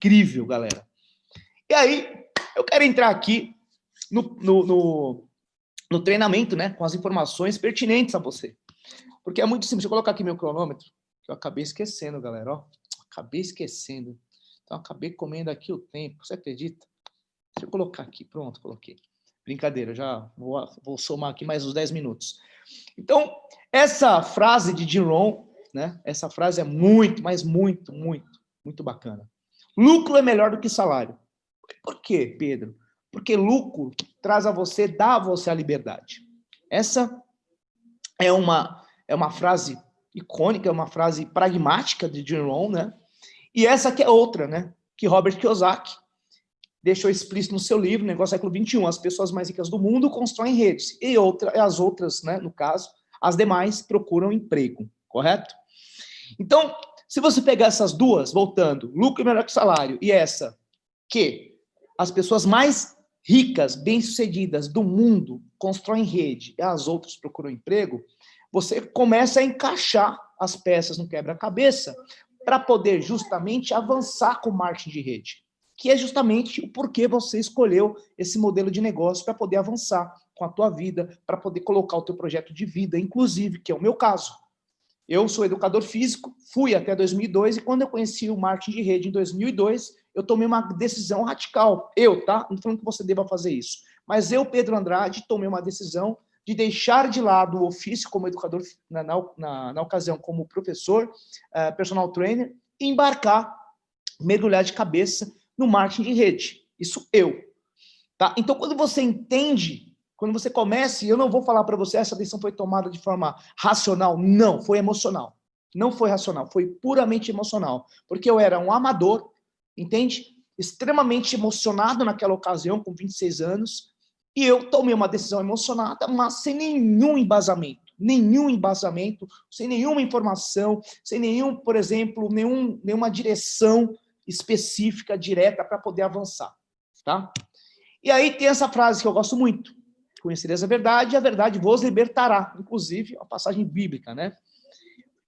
incrível, galera. E aí, eu quero entrar aqui no treinamento, né, com as informações pertinentes a você. Porque é muito simples. Deixa eu colocar aqui meu cronômetro, que eu acabei esquecendo, galera, ó. Acabei esquecendo. Então, acabei comendo aqui o tempo. Você acredita? Deixa eu colocar aqui. Pronto, coloquei. Brincadeira, eu já vou somar aqui mais uns 10 minutos. Então, essa frase de Jim Rohn, né? Essa frase é muito, mas muito, muito, muito bacana. Lucro é melhor do que salário. Por quê, Pedro? Porque lucro traz a você, dá a você a liberdade. Essa é uma frase icônica, é uma frase pragmática de Jim Rohn, né? E essa que é outra, né? Que Robert Kiyosaki deixou explícito no seu livro, Negócio Século XXI, as pessoas mais ricas do mundo constroem redes. E as outras, né, no caso, as demais procuram emprego, correto? Então, se você pegar essas duas, voltando, lucro é melhor que salário, e essa, que as pessoas mais ricas, bem-sucedidas do mundo constroem rede, e as outras procuram emprego, você começa a encaixar as peças no quebra-cabeça para poder justamente avançar com o marketing de rede, que é justamente o porquê você escolheu esse modelo de negócio para poder avançar com a tua vida, para poder colocar o teu projeto de vida, inclusive, que é o meu caso. Eu sou educador físico, fui até 2002, e quando eu conheci o marketing de rede em 2002, eu tomei uma decisão radical. Tá? Não estou falando que você deva fazer isso. Mas eu, Pedro Andrade, tomei uma decisão de deixar de lado o ofício como educador, na ocasião como professor, personal trainer, e embarcar, mergulhar de cabeça no marketing de rede. Isso Tá? Então, quando você entende, quando você começa, e eu não vou falar para você, essa decisão foi tomada de forma racional, não, foi emocional. Não foi racional, foi puramente emocional. Porque eu era um amador, entende? Extremamente emocionado naquela ocasião, com 26 anos, e eu tomei uma decisão emocionada, mas sem nenhum embasamento, sem nenhuma informação, sem nenhum, por exemplo, nenhuma direção específica, direta, para poder avançar, tá? E aí tem essa frase que eu gosto muito: conhecereis a verdade, e a verdade vos libertará. Inclusive, uma passagem bíblica, né?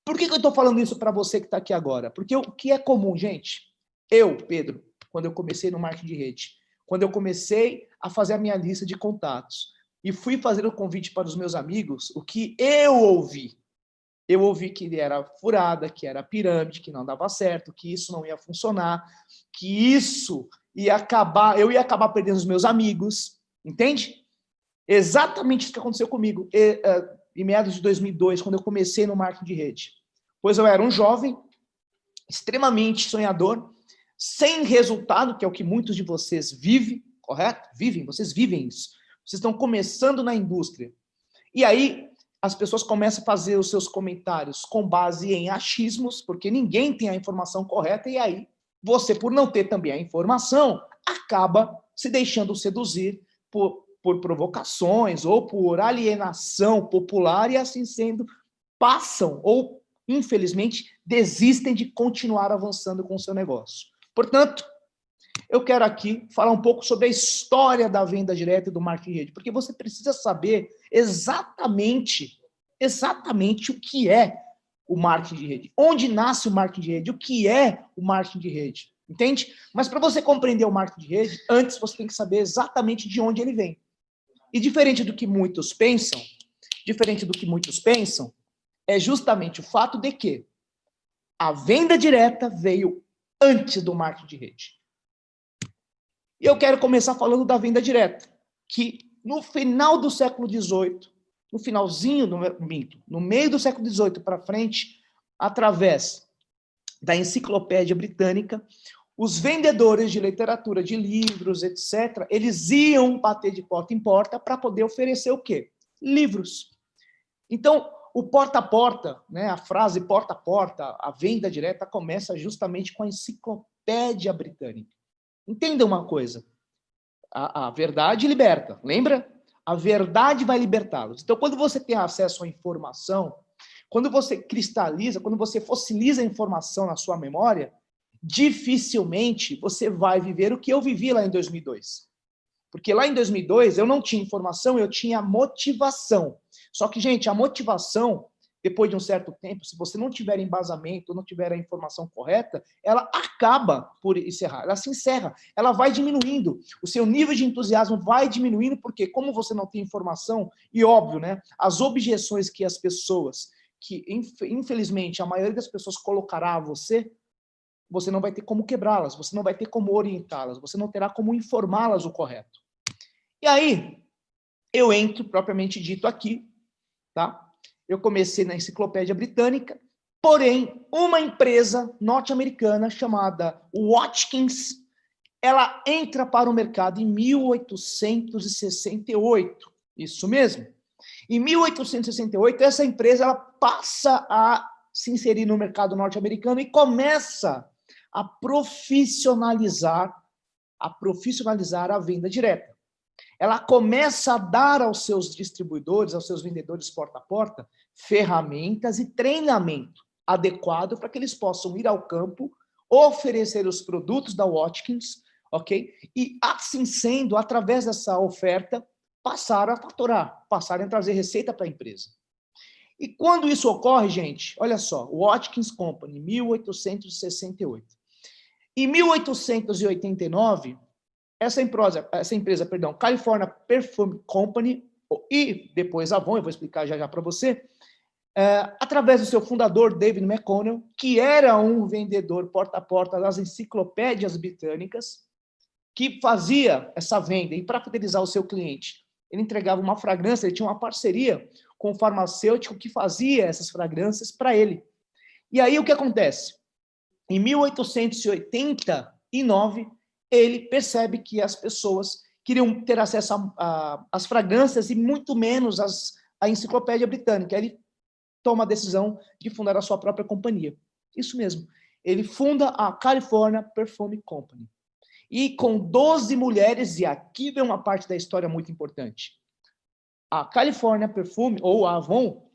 Por que eu estou falando isso para você que está aqui agora? Porque o que é comum, gente? Eu, Pedro, quando eu comecei no marketing de rede, quando eu comecei a fazer a minha lista de contatos e fui fazer o convite para os meus amigos, o que eu ouvi? Eu ouvi que ele era furada, que era pirâmide, que não dava certo, que isso não ia funcionar, que isso ia acabar, eu ia acabar perdendo os meus amigos, entende? Exatamente isso que aconteceu comigo em meados de 2002, quando eu comecei no marketing de rede. Pois eu era um jovem, extremamente sonhador, sem resultado, que é o que muitos de vocês vivem, correto? Vocês vivem isso. Vocês estão começando na indústria. E aí, as pessoas começam a fazer os seus comentários com base em achismos, porque ninguém tem a informação correta, e aí, você, por não ter também a informação, acaba se deixando seduzir por provocações ou por alienação popular, e assim sendo, passam ou, infelizmente, desistem de continuar avançando com o seu negócio. Portanto, eu quero aqui falar um pouco sobre a história da venda direta e do marketing de rede, porque você precisa saber exatamente o que é o marketing de rede, onde nasce o marketing de rede, o que é o marketing de rede, entende? Mas para você compreender o marketing de rede, antes você tem que saber exatamente de onde ele vem. E diferente do que muitos pensam, é justamente o fato de que a venda direta veio antes do marketing de rede. E eu quero começar falando da venda direta, que no final do século XVIII, no finalzinho, no meio do século XVIII para frente, através da Enciclopédia Britânica, os vendedores de literatura, de livros, etc., eles iam bater de porta em porta para poder oferecer o quê? Livros. Então, o porta a porta, né, a frase porta a porta, a venda direta, começa justamente com a Enciclopédia Britânica. Entenda uma coisa, a verdade liberta, lembra? A verdade vai libertá-los. Então, quando você tem acesso à informação, quando você cristaliza, quando você fossiliza a informação na sua memória, dificilmente você vai viver o que eu vivi lá em 2002. Porque lá em 2002 eu não tinha informação, eu tinha motivação. Só que, gente, a motivação, depois de um certo tempo, se você não tiver embasamento, não tiver a informação correta, ela acaba por encerrar, ela se encerra, ela vai diminuindo, o seu nível de entusiasmo vai diminuindo, porque como você não tem informação, e óbvio, né, as objeções que as pessoas, que infelizmente a maioria das pessoas colocará a você, você não vai ter como quebrá-las, você não vai ter como orientá-las, você não terá como informá-las o correto. E aí, eu entro propriamente dito aqui, tá? Eu comecei na Enciclopédia Britânica, porém, uma empresa norte-americana chamada Watkins, ela entra para o mercado em 1868. Isso mesmo. Em 1868, essa empresa ela passa a se inserir no mercado norte-americano e começa a profissionalizar a venda direta. Ela começa a dar aos seus distribuidores, aos seus vendedores porta a porta, ferramentas e treinamento adequado para que eles possam ir ao campo, oferecer os produtos da Watkins, ok? E assim sendo, através dessa oferta, passar a faturar, passarem a trazer receita para a empresa. E quando isso ocorre, gente, olha só, Watkins Company, 1868. Em 1889, essa empresa, California Perfume Company, e depois Avon, eu vou explicar já para você, através do seu fundador, David McConnell, que era um vendedor porta a porta das enciclopédias britânicas, que fazia essa venda, e para fidelizar o seu cliente, ele entregava uma fragrância, ele tinha uma parceria com o farmacêutico que fazia essas fragrâncias para ele. E aí o que acontece? Em 1889, ele percebe que as pessoas queriam ter acesso às fragrâncias e muito menos à enciclopédia britânica. Ele toma a decisão de fundar a sua própria companhia. Isso mesmo. Ele funda a California Perfume Company. E com 12 mulheres, e aqui vem uma parte da história muito importante. A California Perfume, ou a Avon,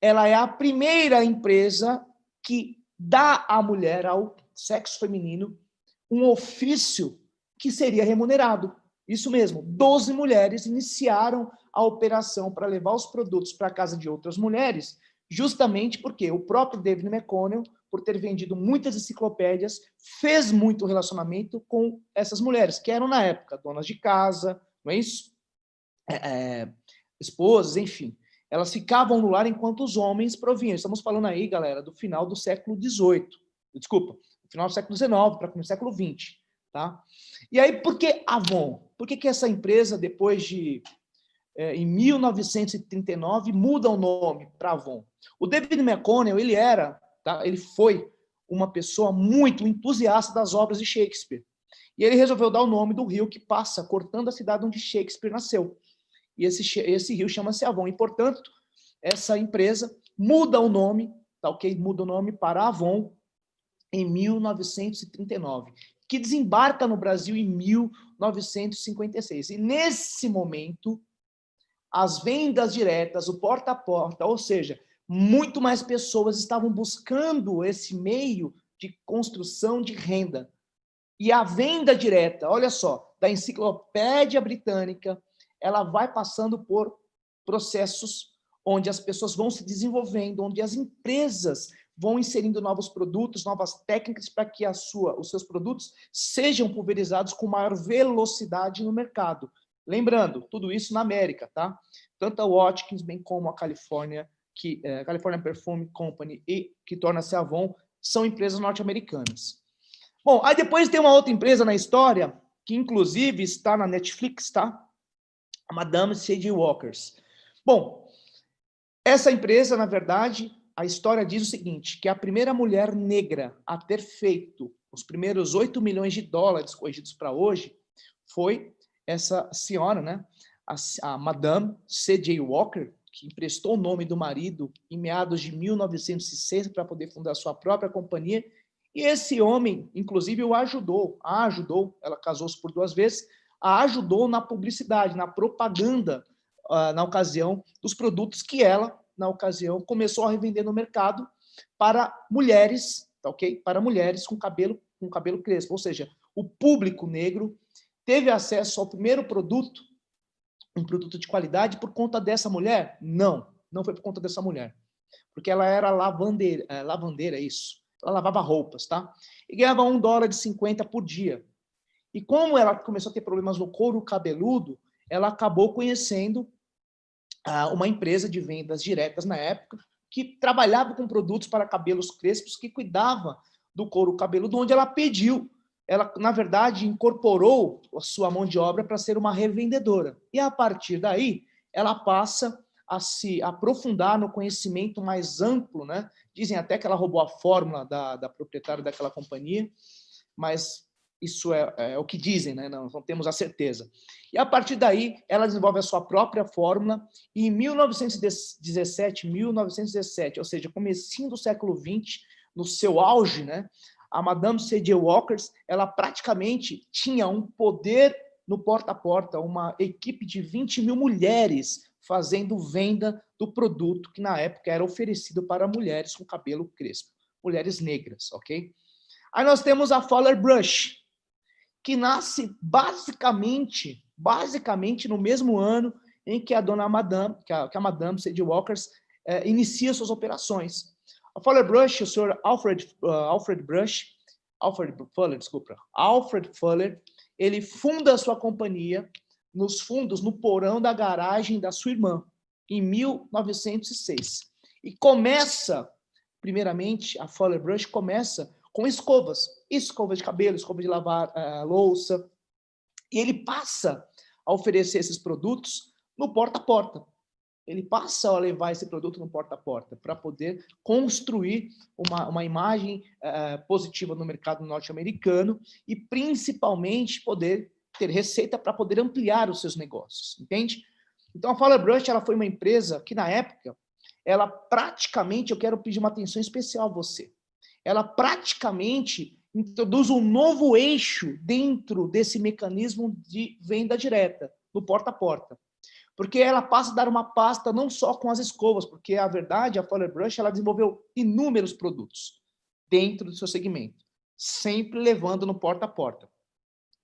ela é a primeira empresa que dá à mulher, ao sexo feminino, um ofício que seria remunerado. Isso mesmo, 12 mulheres iniciaram a operação para levar os produtos para a casa de outras mulheres, justamente porque o próprio David McConnell, por ter vendido muitas enciclopédias, fez muito relacionamento com essas mulheres, que eram, na época, donas de casa, não é isso? Esposas, enfim. Elas ficavam no lar enquanto os homens provinham. Estamos falando aí, galera, do final do século XVIII. Desculpa, do final do século XIX para o século XX. Tá? E aí, por que Avon? Por que essa empresa, depois de, em 1939, muda o nome para Avon? O David McConnell, ele foi uma pessoa muito entusiasta das obras de Shakespeare. E ele resolveu dar o nome do rio que passa cortando a cidade onde Shakespeare nasceu. E esse rio chama-se Avon. E, portanto, essa empresa muda o nome, tá ok? Muda o nome para Avon em 1939, que desembarca no Brasil em 1956. E, nesse momento, as vendas diretas, o porta a porta, ou seja, muito mais pessoas estavam buscando esse meio de construção de renda. E a venda direta, olha só, da enciclopédia britânica, ela vai passando por processos onde as pessoas vão se desenvolvendo, onde as empresas vão inserindo novos produtos, novas técnicas para que os seus produtos sejam pulverizados com maior velocidade no mercado. Lembrando, tudo isso na América, tá? Tanto a Watkins, bem como a California Perfume Company e que torna-se Avon, são empresas norte-americanas. Bom, aí depois tem uma outra empresa na história, que inclusive está na Netflix, tá? A Madame C.J. Walkers. Bom, essa empresa, na verdade, a história diz o seguinte, que a primeira mulher negra a ter feito os primeiros 8 milhões de dólares corrigidos para hoje foi essa senhora, né? A Madame C.J. Walker, que emprestou o nome do marido em meados de 1906 para poder fundar sua própria companhia. E esse homem, inclusive, a ajudou, ela casou-se por 2 vezes, a ajudou na publicidade, na propaganda, na ocasião, dos produtos que ela, na ocasião, começou a revender no mercado para mulheres, tá ok? Para mulheres com cabelo crespo. Ou seja, o público negro teve acesso ao primeiro produto, um produto de qualidade, por conta dessa mulher? Não, não foi por conta dessa mulher. porque ela era lavandeira, isso. Ela lavava roupas, tá? E ganhava $1,50 por dia. E como ela começou a ter problemas no couro cabeludo, ela acabou conhecendo uma empresa de vendas diretas na época, que trabalhava com produtos para cabelos crespos, que cuidava do couro cabeludo, onde ela pediu. Ela, na verdade, incorporou a sua mão de obra para ser uma revendedora. E, a partir daí, ela passa a se aprofundar no conhecimento mais amplo, né? Dizem até que ela roubou a fórmula da proprietária daquela companhia, mas isso é o que dizem, né? Não temos a certeza. E, a partir daí, ela desenvolve a sua própria fórmula e, em 1917, ou seja, comecinho do século XX, no seu auge, né? A Madame C.J. Walker, ela praticamente tinha um poder no porta a porta, uma equipe de 20 mil mulheres fazendo venda do produto que na época era oferecido para mulheres com cabelo crespo, mulheres negras, ok? Aí nós temos a Fowler Brush, que nasce basicamente no mesmo ano em que a dona Madame, que a Madame C.J. Walker inicia suas operações. A Fowler Brush, o senhor Alfred Fuller, ele funda a sua companhia nos fundos, no porão da garagem da sua irmã, em 1906. E começa, primeiramente, a Fowler Brush começa com escovas de cabelo, escova de lavar louça, e ele passa a oferecer esses produtos no porta a porta. Ele passa a levar esse produto no porta a porta para poder construir uma imagem positiva no mercado norte-americano e, principalmente, poder ter receita para poder ampliar os seus negócios, entende? Então, a Fowler Brush ela foi uma empresa que, na época, ela praticamente, eu quero pedir uma atenção especial a você, ela praticamente introduz um novo eixo dentro desse mecanismo de venda direta, no porta a porta. Porque ela passa a dar uma pasta não só com as escovas, porque a verdade, a Fowler Brush, ela desenvolveu inúmeros produtos dentro do seu segmento, sempre levando no porta a porta.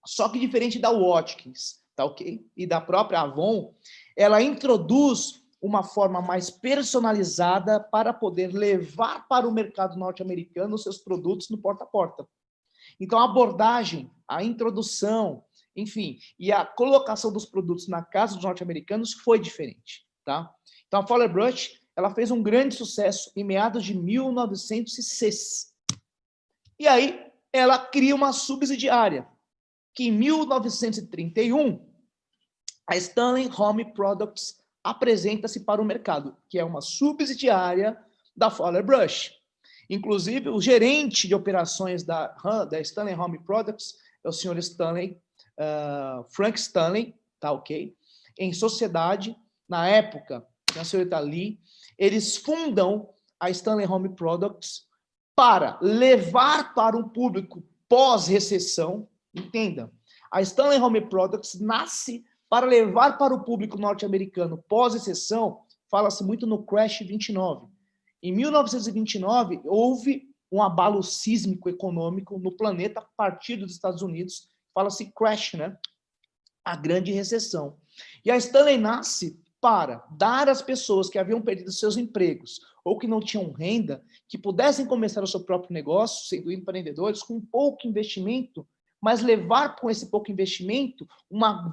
Só que diferente da Watkins, tá ok? E da própria Avon, ela introduz uma forma mais personalizada para poder levar para o mercado norte-americano os seus produtos no porta a porta. Então, a abordagem, a introdução, enfim, e a colocação dos produtos na casa dos norte-americanos foi diferente, tá? Então, a Fowler Brush, ela fez um grande sucesso em meados de 1906. E aí, ela cria uma subsidiária, que em 1931, a Stanley Home Products apresenta-se para o mercado, que é uma subsidiária da Fowler Brush. Inclusive, o gerente de operações da Stanley Home Products é o senhor Frank Stanley, tá ok? Em sociedade, na época, a senhorita Lee, eles fundam a Stanley Home Products para levar para um público pós-recessão, entenda, a Stanley Home Products nasce para levar para o público norte-americano pós-recessão, fala-se muito no Crash 29. Em 1929, houve um abalo sísmico econômico no planeta a partir dos Estados Unidos, fala-se Crash, né? A grande recessão. E a Stanley nasce para dar às pessoas que haviam perdido seus empregos ou que não tinham renda, que pudessem começar o seu próprio negócio, sendo empreendedores, com pouco investimento, mas levar com esse pouco investimento uma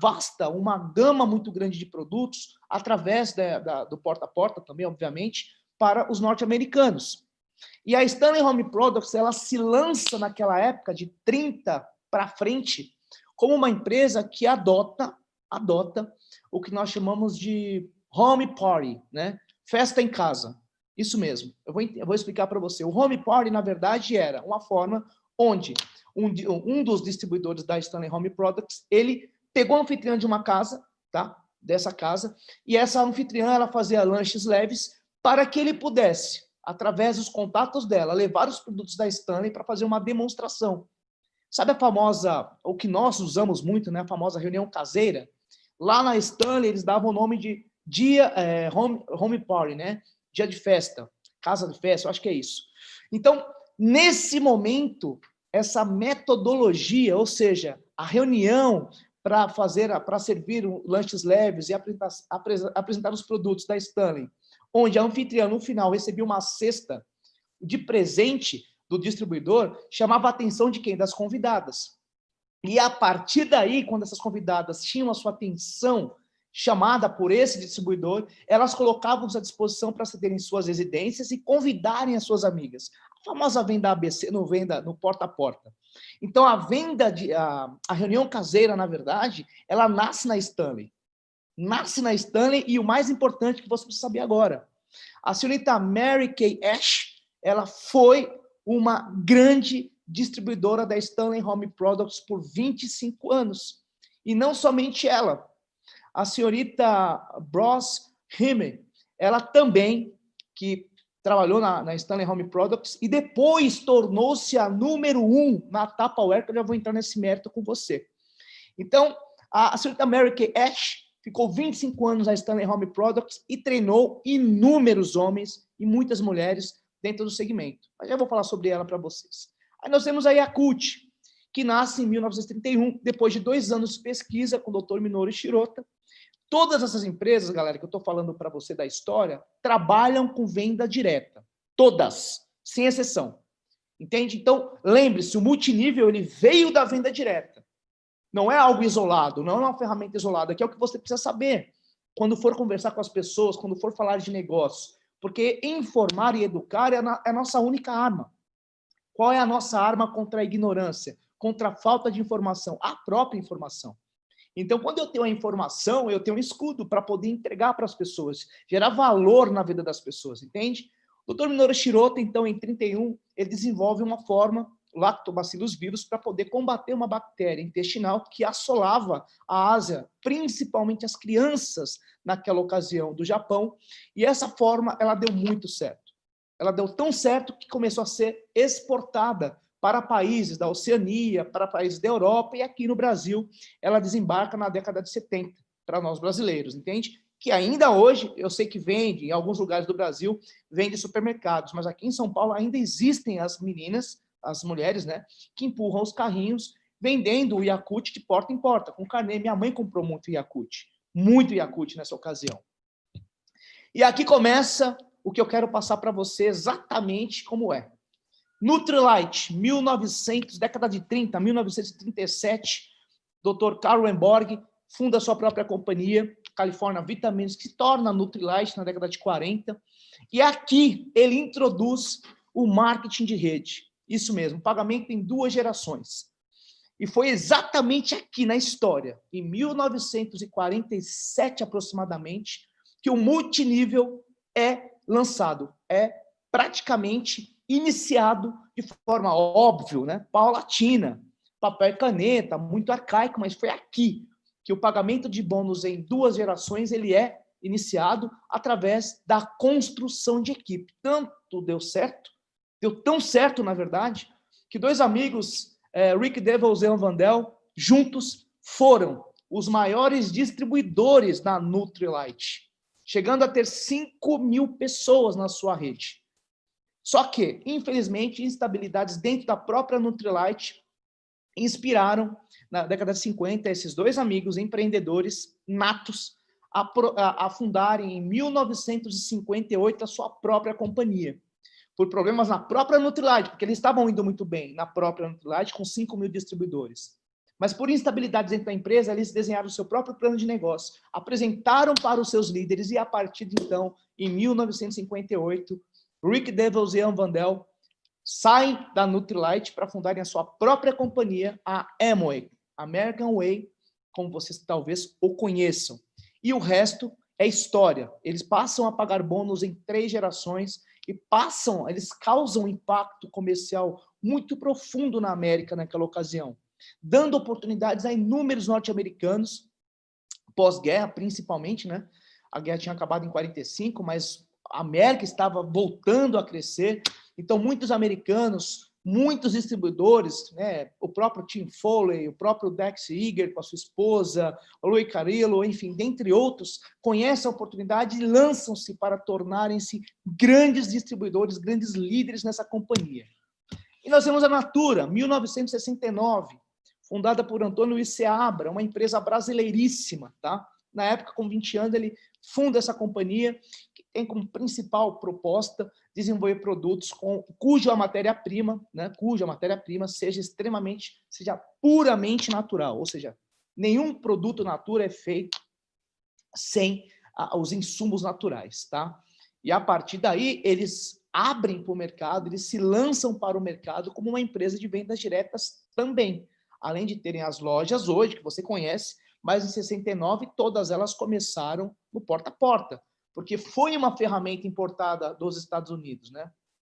gama muito grande de produtos, através do porta a porta também, obviamente, para os norte-americanos. E a Stanley Home Products, ela se lança naquela época, de 30 para frente, como uma empresa que adota o que nós chamamos de home party, né? Festa em casa. Isso mesmo. Eu vou explicar para você. O home party, na verdade, era uma forma onde um dos distribuidores da Stanley Home Products, ele pegou a anfitriã de uma casa, tá? Dessa casa, e essa anfitriã, ela fazia lanches leves para que ele pudesse, através dos contatos dela, levar os produtos da Stanley para fazer uma demonstração. Sabe a famosa, o que nós usamos muito, né? A famosa reunião caseira? Lá na Stanley, eles davam o nome de home party, né? Dia de festa, casa de festa, eu acho que é isso. Então, nesse momento, essa metodologia, ou seja, a reunião para servir lanches leves e apresentar os produtos da Stanley, onde a anfitriã, no final, recebia uma cesta de presente do distribuidor, chamava a atenção de quem? Das convidadas. E a partir daí, quando essas convidadas tinham a sua atenção chamada por esse distribuidor, elas colocavam-se à disposição para cederem suas residências e convidarem as suas amigas. A famosa venda ABC, no porta a porta. Então, a reunião caseira, na verdade, ela nasce na Stanley. Nasce na Stanley e o mais importante que você precisa saber agora. A senhorita Mary Kay Ash, ela foi uma grande distribuidora da Stanley Home Products por 25 anos. E não somente ela. A senhorita Bros Himmel, ela também, que trabalhou na Stanley Home Products e depois tornou-se a número 1 na Tupperware, que eu já vou entrar nesse mérito com você. Então, a senhorita Mary Kay Ash ficou 25 anos na Stanley Home Products e treinou inúmeros homens e muitas mulheres dentro do segmento. Mas já vou falar sobre ela para vocês. Aí nós temos a Yakult, que nasce em 1931, depois de 2 anos de pesquisa com o Dr. Minoru Shirota. Todas essas empresas, galera, que eu estou falando para você da história, trabalham com venda direta. Todas, sem exceção. Entende? Então, lembre-se, o multinível ele veio da venda direta. Não é algo isolado, não é uma ferramenta isolada, que é o que você precisa saber quando for conversar com as pessoas, quando for falar de negócio. Porque informar e educar é a nossa única arma. Qual é a nossa arma contra a ignorância? Contra a falta de informação? A própria informação. Então, quando eu tenho a informação, eu tenho um escudo para poder entregar para as pessoas, gerar valor na vida das pessoas, entende? O Dr. Minoru Shirota, então, em 31, ele desenvolve uma forma, Lactobacillus vírus, para poder combater uma bactéria intestinal que assolava a Ásia, principalmente as crianças naquela ocasião do Japão, e essa forma, ela deu muito certo. Ela deu tão certo que começou a ser exportada para países da Oceania, para países da Europa, e aqui no Brasil ela desembarca na década de 70, para nós brasileiros, entende? Que ainda hoje, eu sei que vende, em alguns lugares do Brasil, vende supermercados, mas aqui em São Paulo ainda existem as meninas, as mulheres, né, que empurram os carrinhos, vendendo o Yakult de porta em porta, com carnê. Minha mãe comprou muito Yakult nessa ocasião. E aqui começa o que eu quero passar para você exatamente como é. Nutrilite, 1900, década de 30, 1937, Dr. Carl Emborg funda sua própria companhia, California Vitamins, que se torna Nutrilite na década de 40. E aqui ele introduz o marketing de rede. Isso mesmo, pagamento em 2 gerações. E foi exatamente aqui na história, em 1947 aproximadamente, que o multinível é lançado, é praticamente iniciado de forma óbvia, né? Paulatina, papel e caneta, muito arcaico, mas foi aqui que o pagamento de bônus em 2 gerações ele é iniciado através da construção de equipe. Tanto deu certo, deu tão certo, na verdade, que 2 amigos, Rick Devils e Ian Vandel, juntos foram os maiores distribuidores da Nutrilite, chegando a ter 5.000 pessoas na sua rede. Só que, infelizmente, instabilidades dentro da própria Nutrilite inspiraram, na década de 50, esses 2 amigos empreendedores natos a fundarem em 1958 a sua própria companhia. Por problemas na própria Nutrilite, porque eles estavam indo muito bem na própria Nutrilite, com 5.000 distribuidores. Mas por instabilidades dentro da empresa, eles desenharam o seu próprio plano de negócio, apresentaram para os seus líderes e, a partir de então, em 1958, Rick Devils e Ian Vandel saem da Nutrilite para fundarem a sua própria companhia, a Amway, American Way, como vocês talvez o conheçam. E o resto é história. Eles passam a pagar bônus em 3 gerações e eles causam um impacto comercial muito profundo na América naquela ocasião, dando oportunidades a inúmeros norte-americanos, pós-guerra principalmente, né? A guerra tinha acabado em 45, mas a América estava voltando a crescer, então muitos americanos, muitos distribuidores, né, o próprio Tim Foley, o próprio Dex Eager com a sua esposa, o Louis Carillo, enfim, dentre outros, conhecem a oportunidade e lançam-se para tornarem-se grandes distribuidores, grandes líderes nessa companhia. E nós temos a Natura, 1969, fundada por Antônio Seabra, uma empresa brasileiríssima, tá? Na época, com 20 anos, ele funda essa companhia, que tem como principal proposta desenvolver produtos cuja matéria-prima, né, seja puramente natural, ou seja, nenhum produto natura é feito sem os insumos naturais, tá? E a partir daí, eles abrem para o mercado, eles se lançam para o mercado como uma empresa de vendas diretas também. Além de terem as lojas hoje, que você conhece, mas em 69 todas elas começaram no porta a porta, porque foi uma ferramenta importada dos Estados Unidos, né?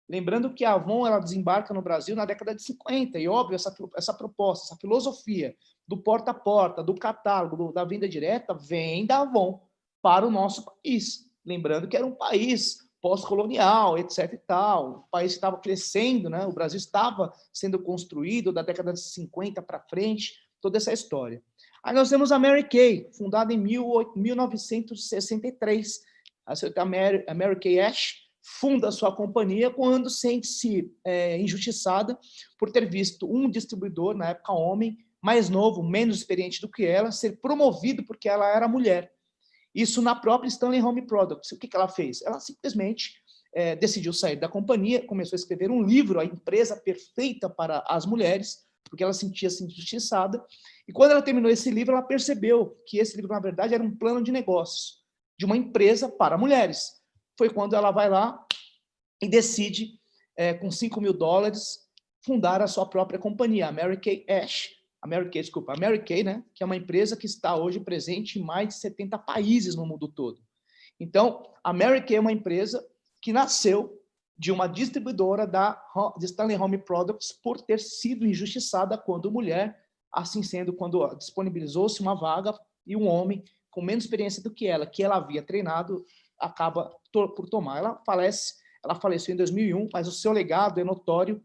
Lembrando que a Avon ela desembarca no Brasil na década de 50, e óbvio, essa proposta, essa filosofia do porta a porta, do catálogo, da venda direta, vem da Avon para o nosso país. Lembrando que era um país pós-colonial, etc. e tal. O país estava crescendo, né? O Brasil estava sendo construído da década de 50 para frente, toda essa história. Aí nós temos a Mary Kay, fundada em 1963. A Mary Kay Ash funda a sua companhia quando sente-se injustiçada por ter visto um distribuidor, na época homem, mais novo, menos experiente do que ela, ser promovido porque ela era mulher. Isso na própria Stanley Home Products. O que ela fez? Ela simplesmente decidiu sair da companhia, começou a escrever um livro, A Empresa Perfeita para as Mulheres, porque ela sentia-se injustiçada. E quando ela terminou esse livro, ela percebeu que esse livro, na verdade, era um plano de negócios de uma empresa para mulheres. Foi quando ela vai lá e decide, com $5 mil, fundar a sua própria companhia, a Mary Kay Ash. A Mary Kay, né, que é uma empresa que está hoje presente em mais de 70 países no mundo todo. Então, a Mary Kay é uma empresa que nasceu de uma distribuidora de Stanley Home Products por ter sido injustiçada quando mulher, assim sendo, quando disponibilizou-se uma vaga e um homem com menos experiência do que ela havia treinado, acaba por tomar. Ela faleceu em 2001, mas o seu legado é notório,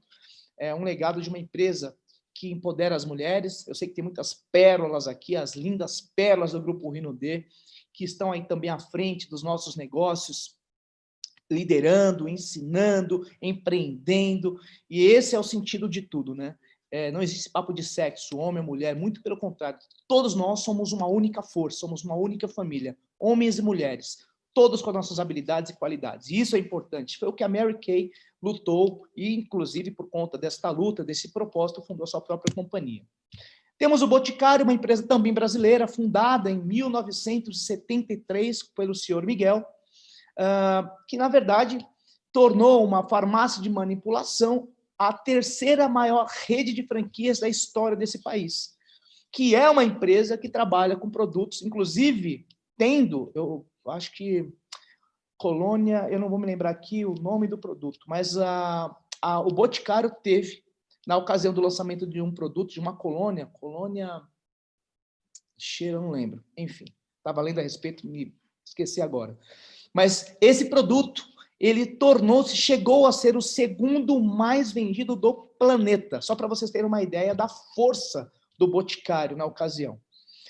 é um legado de uma empresa que empodera as mulheres. Eu sei que tem muitas pérolas aqui, as lindas pérolas do Grupo Rinode, que estão aí também à frente dos nossos negócios, liderando, ensinando, empreendendo, e esse é o sentido de tudo, né? Não existe papo de sexo, homem ou mulher, muito pelo contrário, todos nós somos uma única força, somos uma única família, homens e mulheres, todos com as nossas habilidades e qualidades, e isso é importante, foi o que a Mary Kay lutou, e inclusive por conta desta luta, desse propósito, fundou a sua própria companhia. Temos o Boticário, uma empresa também brasileira, fundada em 1973 pelo senhor Miguel, que, na verdade, tornou uma farmácia de manipulação a terceira maior rede de franquias da história desse país, que é uma empresa que trabalha com produtos, inclusive tendo, eu acho que Colônia, eu não vou me lembrar aqui o nome do produto, mas o Boticário teve, na ocasião do lançamento de um produto, de uma colônia cheiro, eu não lembro, enfim, estava lendo a respeito, me esqueci agora. Mas esse produto, ele chegou a ser o segundo mais vendido do planeta, só para vocês terem uma ideia da força do Boticário na ocasião.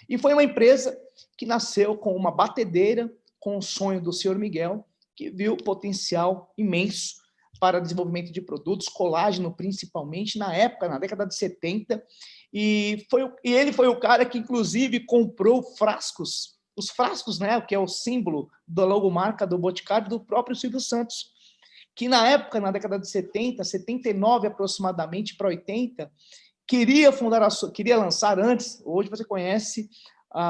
E foi uma empresa que nasceu com uma batedeira, com o sonho do senhor Miguel, que viu potencial imenso para desenvolvimento de produtos, colágeno principalmente, na época, na década de 70, e ele foi o cara que, inclusive, comprou os frascos, né, que é o símbolo da logomarca do Boticário, do próprio Silvio Santos, que na época, na década de 70, 79 aproximadamente para 80, queria lançar antes, hoje você conhece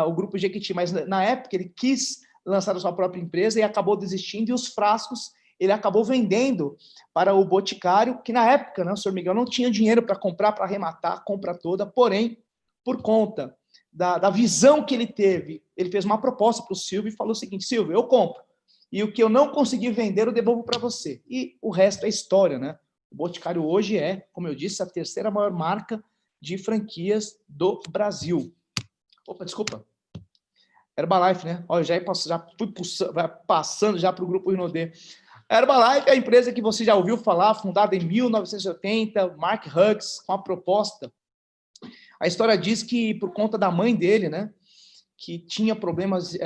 o Grupo Jequiti, mas na época ele quis lançar a sua própria empresa e acabou desistindo, e os frascos ele acabou vendendo para o Boticário, que na época, né, o senhor Miguel não tinha dinheiro para comprar, para arrematar a compra toda, porém, por conta da visão que ele teve, ele fez uma proposta para o Silvio e falou o seguinte: Silvio, eu compro, e o que eu não conseguir vender, eu devolvo para você. E o resto é história, né? O Boticário hoje é, como eu disse, a terceira maior marca de franquias do Brasil. Opa, desculpa. Herbalife, né? Olha, já fui passando já para o Grupo Rinode. A Herbalife é a empresa que você já ouviu falar, fundada em 1980, Mark Hughes, com a proposta. A história diz que, por conta da mãe dele, né, que tinha problemas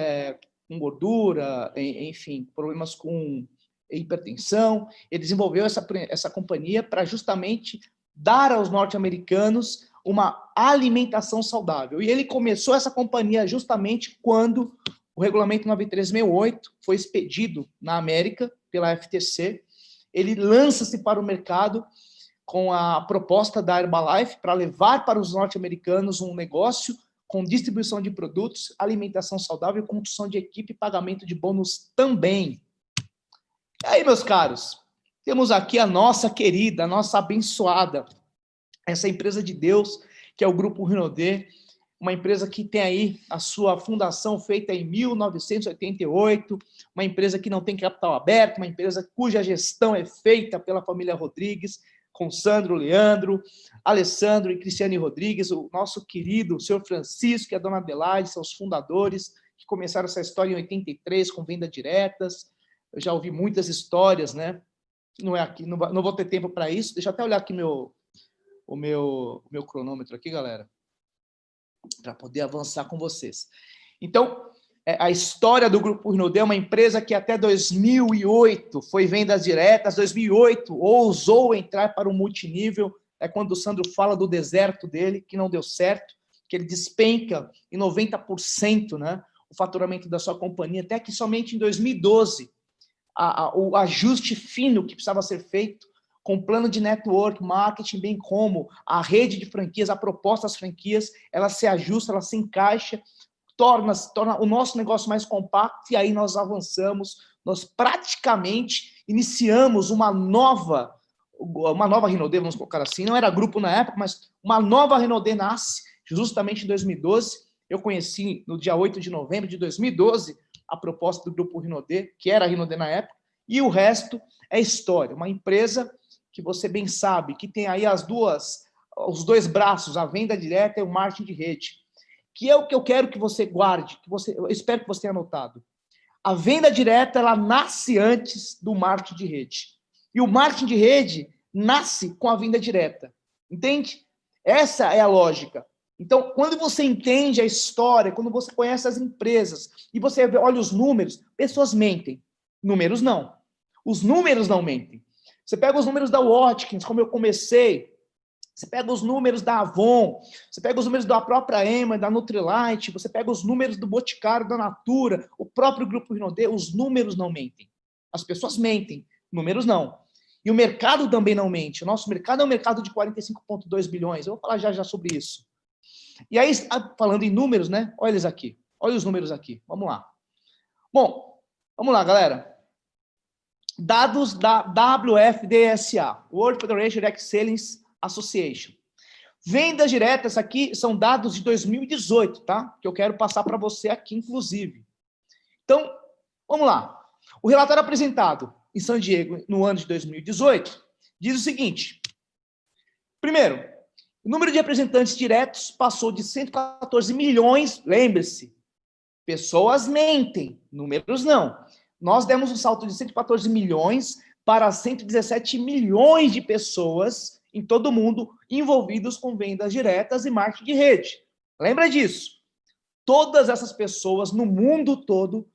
com gordura, enfim, problemas com hipertensão, ele desenvolveu essa companhia para justamente dar aos norte-americanos uma alimentação saudável. E ele começou essa companhia justamente quando o regulamento 9368 foi expedido na América pela FTC. Ele lança-se para o mercado com a proposta da Herbalife para levar para os norte-americanos um negócio com distribuição de produtos, alimentação saudável, construção de equipe e pagamento de bônus também. E aí, meus caros, temos aqui a nossa querida, a nossa abençoada, essa empresa de Deus, que é o Grupo Rinodê, uma empresa que tem aí a sua fundação feita em 1988, uma empresa que não tem capital aberto, uma empresa cuja gestão é feita pela família Rodrigues, com Sandro, Leandro, Alessandro e Cristiane Rodrigues, o nosso querido senhor Francisco e a dona Adelaide, são os fundadores, que começaram essa história em 83 com vendas diretas. Eu já ouvi muitas histórias, né? Não é aqui, não vou ter tempo para isso. Deixa eu até olhar aqui o meu cronômetro aqui, galera, para poder avançar com vocês. Então, a história do Grupo Rinodê é uma empresa que até 2008 foi vendas diretas, 2008 ousou entrar para o multinível, é quando o Sandro fala do deserto dele, que não deu certo, que ele despenca em 90%, né, o faturamento da sua companhia, até que somente em 2012, o ajuste fino que precisava ser feito, com plano de network, marketing, bem como a rede de franquias, a proposta das franquias, ela se ajusta, ela se encaixa, torna o nosso negócio mais compacto, e aí nós avançamos, nós praticamente iniciamos uma nova Rinodê, vamos colocar assim, não era grupo na época, mas uma nova Rinodê nasce justamente em 2012, eu conheci no dia 8 de novembro de 2012 a proposta do Grupo Rinodê, que era a Rinodê na época, e o resto é história, uma empresa que você bem sabe, que tem aí os dois braços, a venda direta e o marketing de rede, que é o que eu quero que você guarde, eu espero que você tenha anotado. A venda direta, ela nasce antes do marketing de rede. E o marketing de rede nasce com a venda direta. Entende? Essa é a lógica. Então, quando você entende a história, quando você conhece as empresas, e você olha os números, pessoas mentem. Números não. Os números não mentem. Você pega os números da Watkins, como eu comecei, você pega os números da Avon, você pega os números da própria Ema, da Nutrilite, você pega os números do Boticário, da Natura, o próprio Grupo Rinodê, os números não mentem. As pessoas mentem, números não. E o mercado também não mente. O nosso mercado é um mercado de 45,2 bilhões. Eu vou falar já sobre isso. E aí, falando em números, né? Olha eles aqui. Olha os números aqui. Vamos lá. Bom, vamos lá, galera. Dados da WFDSA, World Federation of Excellence Association. Vendas diretas aqui são dados de 2018, tá? Que eu quero passar para você aqui, inclusive. Então, vamos lá. O relatório apresentado em San Diego no ano de 2018 diz o seguinte. Primeiro, o número de representantes diretos passou de 114 milhões, lembre-se, pessoas mentem, números não. Nós demos um salto de 114 milhões para 117 milhões de pessoas em todo o mundo envolvidos com vendas diretas e marketing de rede. Lembra disso? Todas essas pessoas no mundo todo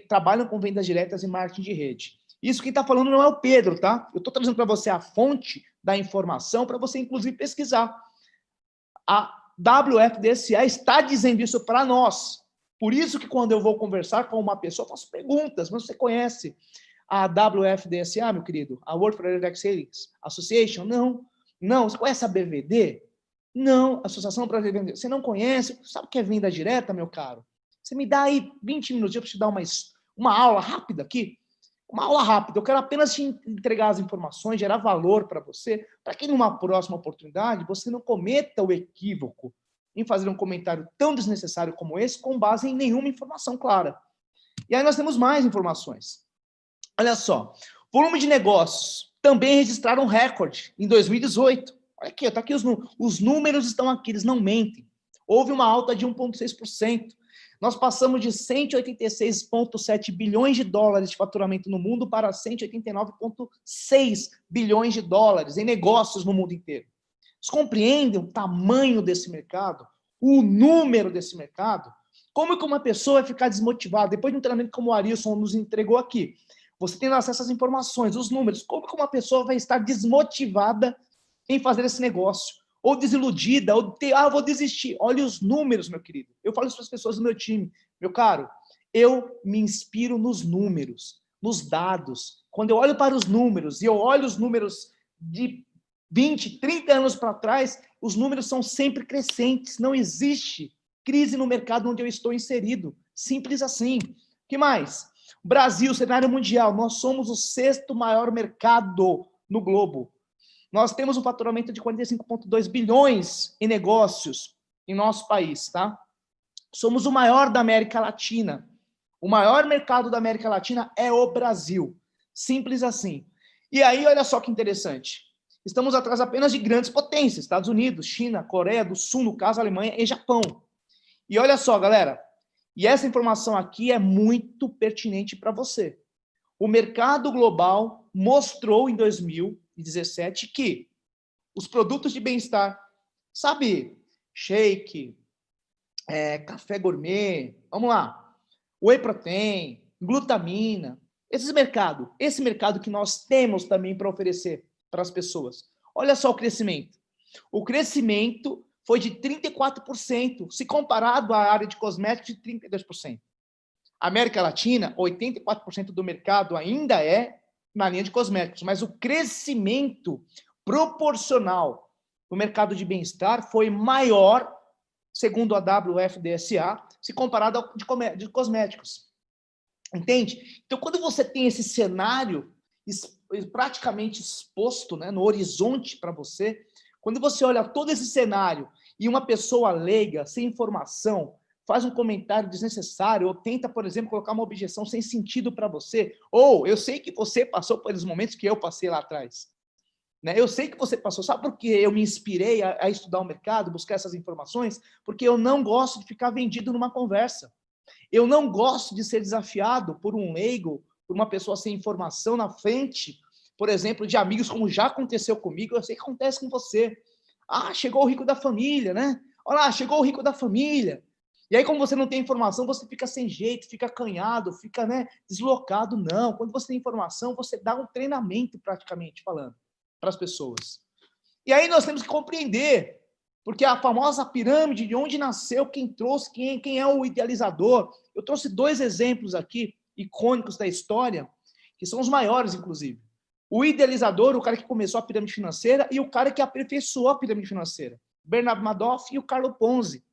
trabalham com vendas diretas e marketing de rede. Isso quem está falando não é o Pedro, tá? Eu estou trazendo para você a fonte da informação para você, inclusive, pesquisar. A WFDSA está dizendo isso para nós. Por isso que quando eu vou conversar com uma pessoa, eu faço perguntas. Mas você conhece a WFDSA, meu querido? A World Federation of Excellence Association? Não. Não. Você conhece a BVD? Não. Associação Brasileira de Vendas. Você não conhece? Sabe o que é venda direta, meu caro? Você me dá aí 20 minutos para te dar uma aula rápida aqui? Uma aula rápida. Eu quero apenas te entregar as informações, gerar valor para você, para que numa próxima oportunidade você não cometa o equívoco em fazer um comentário tão desnecessário como esse, com base em nenhuma informação clara. E aí nós temos mais informações. Olha só, volume de negócios também registraram recorde em 2018. Olha aqui, tá aqui os números estão aqui, eles não mentem. Houve uma alta de 1,6%. Nós passamos de 186,7 bilhões de dólares de faturamento no mundo para 189,6 bilhões de dólares em negócios no mundo inteiro. Vocês compreendem o tamanho desse mercado? O número desse mercado? Como que uma pessoa vai ficar desmotivada? Depois de um treinamento como o Arilson nos entregou aqui, você tendo acesso às informações, os números, como que uma pessoa vai estar desmotivada em fazer esse negócio? ou desiludida, ou vou desistir. Olha os números, meu querido. Eu falo isso para as pessoas do meu time. Meu caro, eu me inspiro nos números, nos dados. Quando eu olho para os números, e eu olho os números de 20, 30 anos para trás, os números são sempre crescentes. Não existe crise no mercado onde eu estou inserido. Simples assim. O que mais? Brasil, cenário mundial. Nós somos o 6º maior mercado no globo. Nós temos um faturamento de 45,2 bilhões em negócios em nosso país, tá? Somos o maior da América Latina. O maior mercado da América Latina é o Brasil. Simples assim. E aí, olha só que interessante. Estamos atrás apenas de grandes potências, Estados Unidos, China, Coreia do Sul, no caso, Alemanha e Japão. E olha só, galera, e essa informação aqui é muito pertinente para você. O mercado global mostrou em 2017 que os produtos de bem-estar, sabe, shake, café gourmet, vamos lá, whey protein, glutamina, esse mercado que nós temos também para oferecer para as pessoas. Olha só o crescimento. O crescimento foi de 34%, se comparado à área de cosméticos, de 32%. América Latina, 84% do mercado ainda é na linha de cosméticos, mas o crescimento proporcional no mercado de bem-estar foi maior, segundo a WFDSA, se comparado ao de cosméticos. Entende? Então, quando você tem esse cenário praticamente exposto, né, no horizonte para você, quando você olha todo esse cenário e uma pessoa leiga, sem informação, faz um comentário desnecessário, ou tenta, por exemplo, colocar uma objeção sem sentido para você, ou eu sei que você passou por esses momentos que eu passei lá atrás. Né? Eu sei que você passou, sabe por que eu me inspirei a estudar o mercado, buscar essas informações? Porque eu não gosto de ficar vendido numa conversa. Eu não gosto de ser desafiado por um leigo, por uma pessoa sem informação na frente, por exemplo, de amigos, como já aconteceu comigo, eu sei que acontece com você. Ah, chegou o rico da família, né? Olha lá, chegou o rico da família. E aí, como você não tem informação, você fica sem jeito, fica acanhado, fica, né, deslocado. Não, quando você tem informação, você dá um treinamento, praticamente falando, para as pessoas. E aí nós temos que compreender, porque a famosa pirâmide, de onde nasceu, quem trouxe, quem é o idealizador. Eu trouxe 2 exemplos aqui, icônicos da história, que são os maiores, inclusive. O idealizador, o cara que começou a pirâmide financeira, e o cara que aperfeiçoou a pirâmide financeira. Bernard Madoff e o Carlo Ponzi.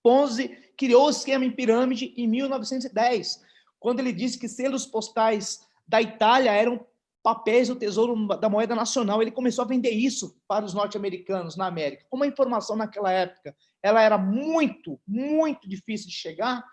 Ponzi criou o esquema em pirâmide em 1910, quando ele disse que selos postais da Itália eram papéis do Tesouro da Moeda Nacional. Ele começou a vender isso para os norte-americanos na América. Como a informação naquela época ela era muito, muito difícil de chegar,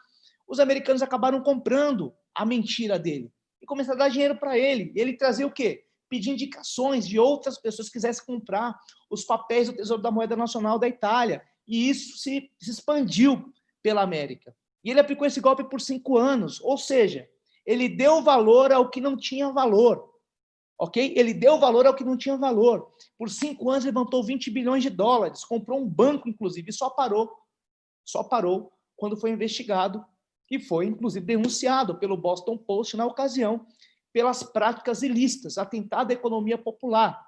os americanos acabaram comprando a mentira dele e começaram a dar dinheiro para ele. E ele trazia o quê? Pedir indicações de outras pessoas que quisessem comprar os papéis do Tesouro da Moeda Nacional da Itália. E isso se expandiu pela América. E ele aplicou esse golpe por 5 anos, ou seja, ele deu valor ao que não tinha valor, ok? Ele deu valor ao que não tinha valor. Por 5 anos levantou 20 bilhões de dólares, comprou um banco, inclusive, e só parou quando foi investigado e foi, inclusive, denunciado pelo Boston Post na ocasião pelas práticas ilícitas, atentado à economia popular,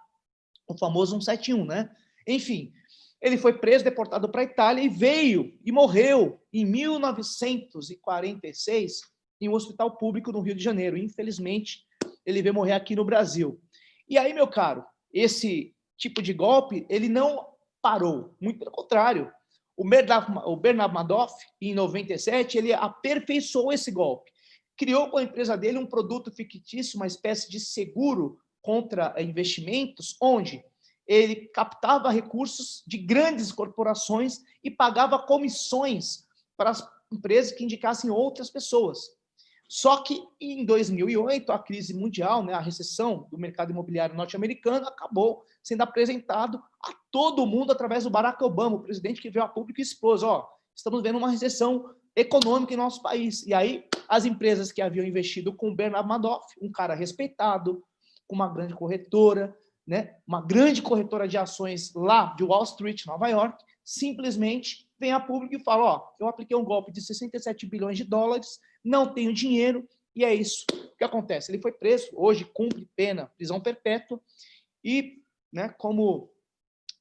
o famoso 171, né? Enfim, ele foi preso, deportado para a Itália e veio e morreu em 1946 em um hospital público no Rio de Janeiro. Infelizmente, ele veio morrer aqui no Brasil. E aí, meu caro, esse tipo de golpe, ele não parou, muito pelo contrário. O Bernard Madoff, em 97, ele aperfeiçoou esse golpe. Criou com a empresa dele um produto fictício, uma espécie de seguro contra investimentos, onde ele captava recursos de grandes corporações e pagava comissões para as empresas que indicassem outras pessoas. Só que em 2008, a crise mundial, né, a recessão do mercado imobiliário norte-americano, acabou sendo apresentado a todo mundo através do Barack Obama, o presidente que veio a público e expôs, estamos vendo uma recessão econômica em nosso país. E aí, as empresas que haviam investido com o Bernard Madoff, um cara respeitado, com uma grande corretora, né, uma grande corretora de ações lá de Wall Street, Nova York, simplesmente vem a público e fala, eu apliquei um golpe de 67 bilhões de dólares, não tenho dinheiro, e é isso. O que acontece? Ele foi preso, hoje cumpre pena, prisão perpétua, e, né, como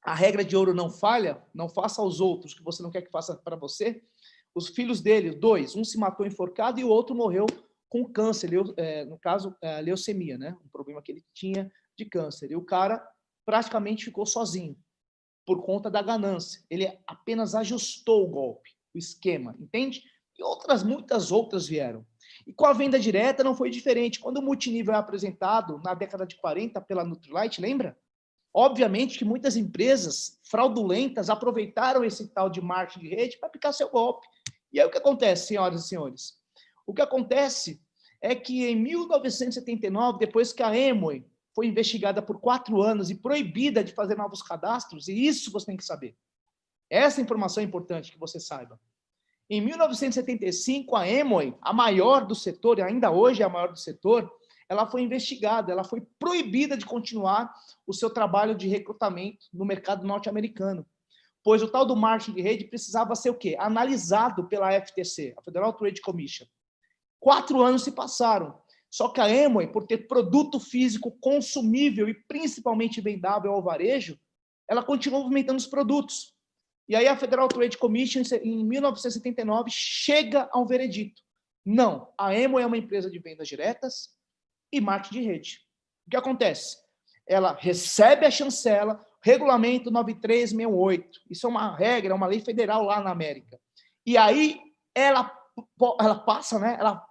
a regra de ouro não falha, não faça aos outros o que você não quer que faça para você. Os filhos dele, dois, um se matou enforcado e o outro morreu com câncer, no caso, leucemia, né? Um problema que ele tinha de câncer. E o cara praticamente ficou sozinho por conta da ganância. Ele apenas ajustou o golpe, o esquema, entende? E muitas outras vieram. E com a venda direta não foi diferente. Quando o multinível é apresentado na década de 40 pela Nutrilite, lembra? Obviamente que muitas empresas fraudulentas aproveitaram esse tal de marketing de rede para aplicar seu golpe. E aí o que acontece, senhoras e senhores? O que acontece é que em 1979, depois que a Amway foi investigada por 4 anos e proibida de fazer novos cadastros, e isso você tem que saber. Essa informação é importante que você saiba. Em 1975, a Amway, a maior do setor, e ainda hoje é a maior do setor, ela foi investigada, ela foi proibida de continuar o seu trabalho de recrutamento no mercado norte-americano, pois o tal do marketing de rede precisava ser o quê? Analisado pela FTC, a Federal Trade Commission. 4 anos se passaram, só que a Amway, por ter produto físico consumível e principalmente vendável ao varejo, ela continuou movimentando os produtos. E aí a Federal Trade Commission, em 1979, chega a um veredito. Não, a Amway é uma empresa de vendas diretas e marketing de rede. O que acontece? Ela recebe a chancela, regulamento 9368. Isso é uma regra, é uma lei federal lá na América. E aí ela passa, né? Ela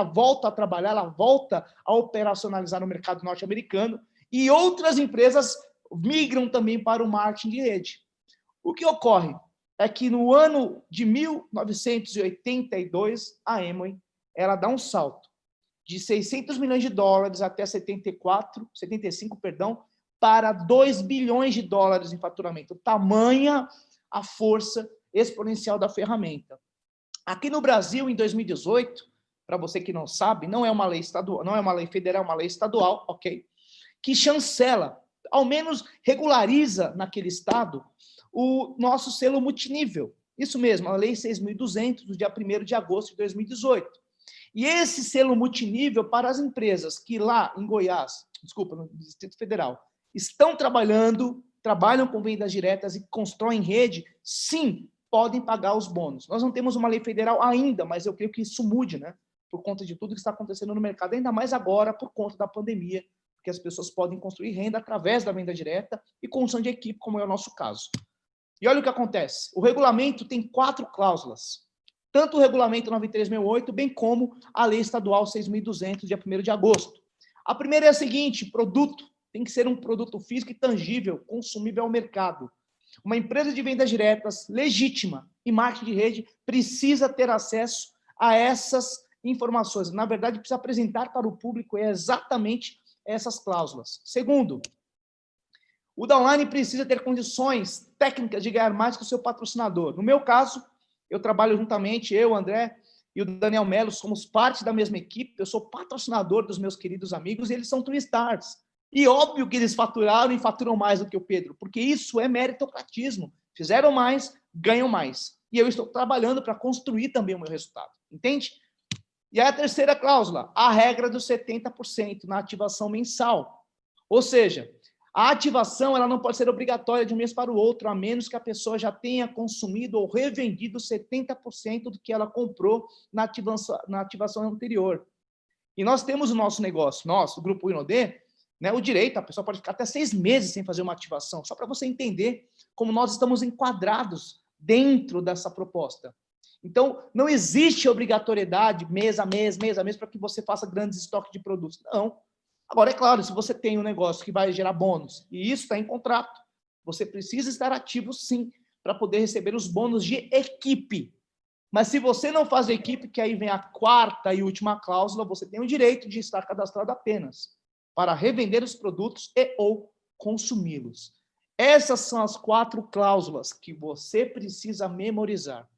volta a trabalhar, ela volta a operacionalizar no mercado norte-americano e outras empresas migram também para o marketing de rede. O que ocorre é que no ano de 1982, a Amway, ela dá um salto de 600 milhões de dólares até 75, para 2 bilhões de dólares em faturamento. Tamanha a força exponencial da ferramenta. Aqui no Brasil, em 2018, para você que não sabe, não é uma lei estadual, não é uma lei federal, é uma lei estadual, ok? Que chancela, ao menos regulariza naquele estado o nosso selo multinível. Isso mesmo, a Lei 6.200, do dia 1º de agosto de 2018. E esse selo multinível para as empresas que lá em Goiás, no Distrito Federal, trabalham com vendas diretas e constroem rede, sim, podem pagar os bônus. Nós não temos uma lei federal ainda, mas eu creio que isso mude, né? Por conta de tudo que está acontecendo no mercado, ainda mais agora por conta da pandemia, que as pessoas podem construir renda através da venda direta e construção de equipe, como é o nosso caso. E olha o que acontece. O regulamento tem 4 cláusulas. Tanto o regulamento 9368, bem como a lei estadual 6.200, dia 1º de agosto. A primeira é a seguinte: produto tem que ser um produto físico e tangível, consumível ao mercado. Uma empresa de vendas diretas, legítima e marketing de rede, precisa ter acesso a essas informações. Na verdade, precisa apresentar para o público exatamente essas cláusulas. Segundo, o downline precisa ter condições técnicas de ganhar mais que o seu patrocinador. No meu caso, eu trabalho juntamente, eu, André e o Daniel Melo, somos parte da mesma equipe, eu sou patrocinador dos meus queridos amigos e eles são Twin Stars. E óbvio que eles faturaram e faturam mais do que o Pedro, porque isso é meritocratismo. Fizeram mais, ganham mais. E eu estou trabalhando para construir também o meu resultado. Entende? E aí a terceira cláusula, a regra dos 70% na ativação mensal. Ou seja, a ativação ela não pode ser obrigatória de um mês para o outro, a menos que a pessoa já tenha consumido ou revendido 70% do que ela comprou na ativação anterior. E nós temos o nosso negócio, o Grupo Inodê, né, o direito, a pessoa pode ficar até 6 meses sem fazer uma ativação, só para você entender como nós estamos enquadrados dentro dessa proposta. Então, não existe obrigatoriedade mês a mês, para que você faça grandes estoques de produtos. Não. Agora, é claro, se você tem um negócio que vai gerar bônus, e isso está em contrato, você precisa estar ativo, sim, para poder receber os bônus de equipe. Mas se você não faz equipe, que aí vem a 4ª e última cláusula, você tem o direito de estar cadastrado apenas para revender os produtos e ou consumi-los. Essas são as 4 cláusulas que você precisa memorizar,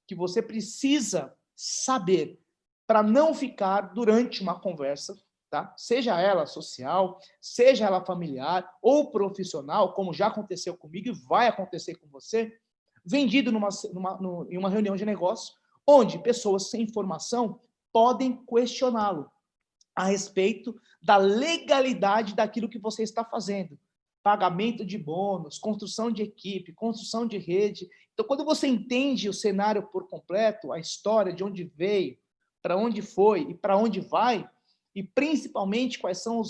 que você precisa saber para não ficar durante uma conversa, tá? Seja ela social, seja ela familiar ou profissional, como já aconteceu comigo e vai acontecer com você, vendido em uma reunião de negócio, onde pessoas sem informação podem questioná-lo a respeito da legalidade daquilo que você está fazendo. pagamento de bônus, construção de equipe, construção de rede. Então, quando você entende o cenário por completo, a história de onde veio, para onde foi e para onde vai, e principalmente quais são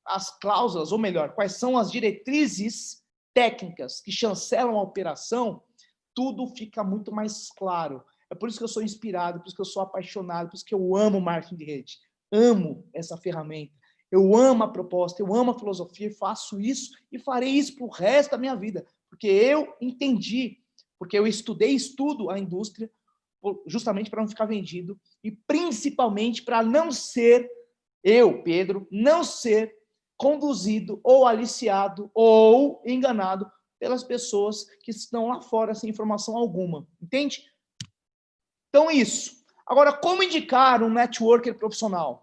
as cláusulas, ou melhor, quais são as diretrizes técnicas que chancelam a operação, tudo fica muito mais claro. É por isso que eu sou inspirado, por isso que eu sou apaixonado, por isso que eu amo marketing de rede. Amo essa ferramenta. Eu amo a proposta, eu amo a filosofia, faço isso e farei isso para o resto da minha vida, porque eu entendi, porque eu estudo a indústria justamente para não ficar vendido e principalmente para não ser, eu, Pedro, não ser conduzido ou aliciado ou enganado pelas pessoas que estão lá fora sem informação alguma, entende? Então, isso. Agora, como indicar um networker profissional?